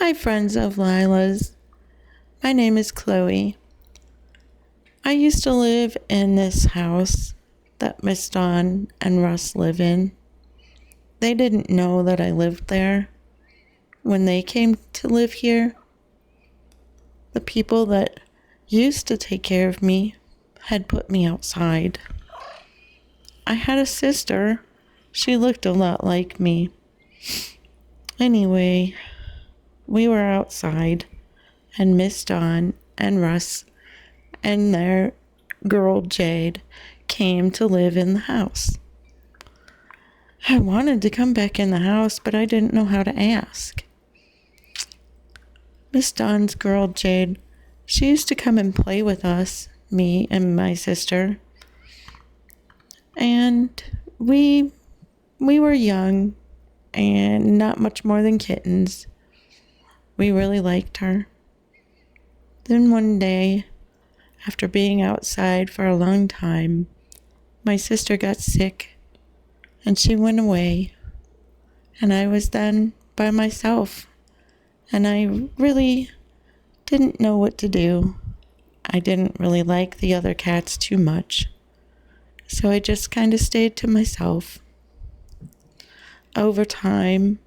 Hi, friends of Lila's. My name is Chloe. I used to live in this house that Miss Dawn and Russ live in. They didn't know that I lived there. When they came to live here, the people that used to take care of me had put me outside. I had a sister. She looked a lot like me. Anyway, we were outside, and Miss Dawn and Russ and their girl Jade came to live in the house. I wanted to come back in the house, but I didn't know how to ask. Miss Dawn's girl Jade, she used to come and play with us, me and my sister. And we were young and not much more than kittens. We really liked her. Then one day, after being outside for a long time, my sister got sick and she went away. And I was then by myself. And I really didn't know what to do. I didn't really like the other cats too much. So I just kind of stayed to myself. Over time,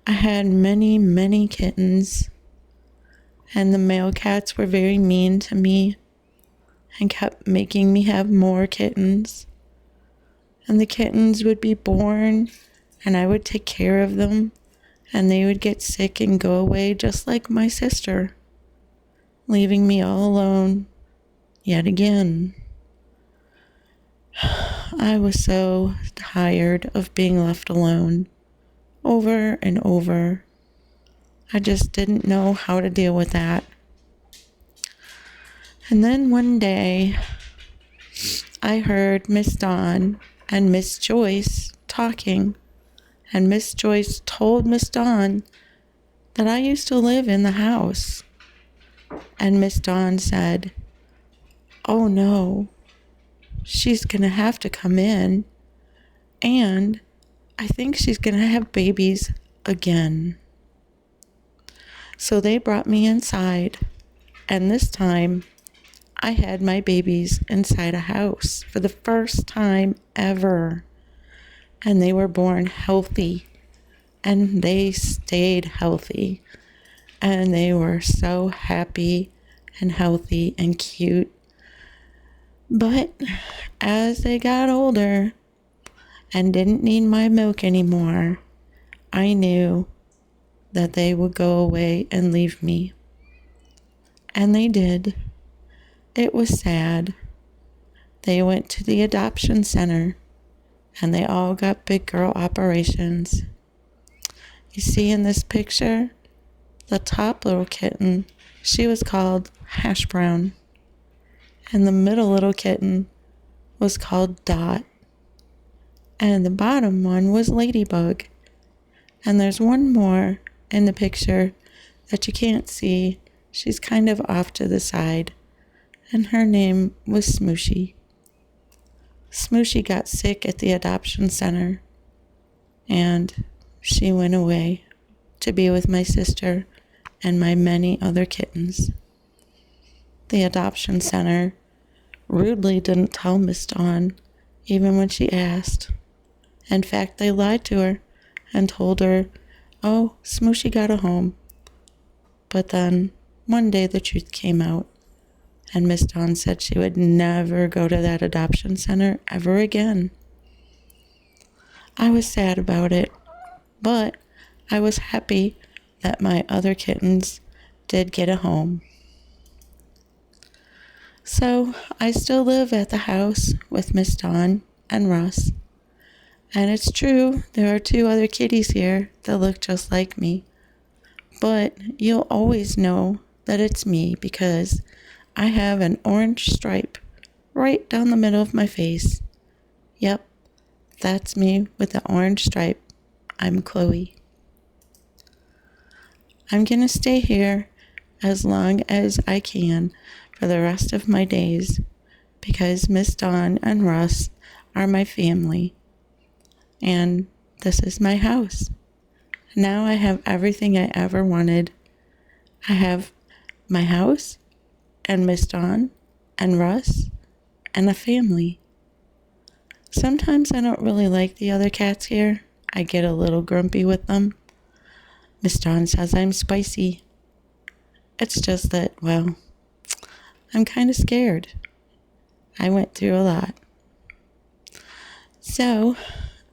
I had many, many kittens. And the male cats were very mean to me and kept making me have more kittens. And the kittens would be born and I would take care of them and they would get sick and go away just like my sister, leaving me all alone yet again. I was so tired of being left alone over and over. I just didn't know how to deal with that. And then one day, I heard Miss Dawn and Miss Joyce talking, and Miss Joyce told Miss Dawn that I used to live in the house. And Miss Dawn said, "Oh no, she's gonna have to come in, and I think she's gonna have babies again." So they brought me inside, and this time I had my babies inside a house for the first time ever. And they were born healthy, and they stayed healthy, and they were so happy and healthy and cute. But as they got older and didn't need my milk anymore, I knew that they would go away and leave me. And they did. It was sad. They went to the adoption center, and they all got big girl operations. You see in this picture, the top little kitten, she was called Hash Brown. And the middle little kitten was called Dot. And the bottom one was Ladybug. And there's one more in the picture that you can't see. She's kind of off to the side. And her name was Smooshy. Smooshy got sick at the adoption center, and she went away to be with my sister and my many other kittens. The adoption center rudely didn't tell Miss Dawn, even when she asked. In fact, they lied to her and told her, "Oh, Smooshy got a home." But then, one day the truth came out. And Miss Dawn said she would never go to that adoption center ever again. I was sad about it, but I was happy that my other kittens did get a home. So I still live at the house with Miss Dawn and Russ. And it's true, there are 2 other kitties here that look just like me. But you'll always know that it's me because I have an orange stripe right down the middle of my face. Yep, that's me with the orange stripe. I'm Chloe. I'm gonna stay here as long as I can for the rest of my days because Miss Dawn and Russ are my family. And this is my house. Now I have everything I ever wanted. I have my house and Miss Dawn and Russ and a family. Sometimes I don't really like the other cats here. I get a little grumpy with them. Miss Dawn says I'm spicy. It's just that, well, I'm kind of scared. I went through a lot. So,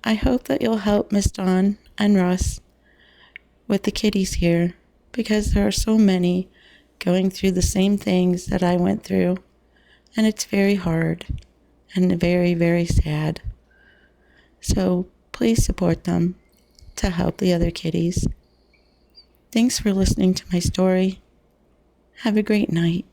I hope that you'll help Miss Dawn and Russ with the kitties here, because there are so many going through the same things that I went through, and it's very hard and very, very sad. So please support them to help the other kitties. Thanks for listening to my story. Have a great night.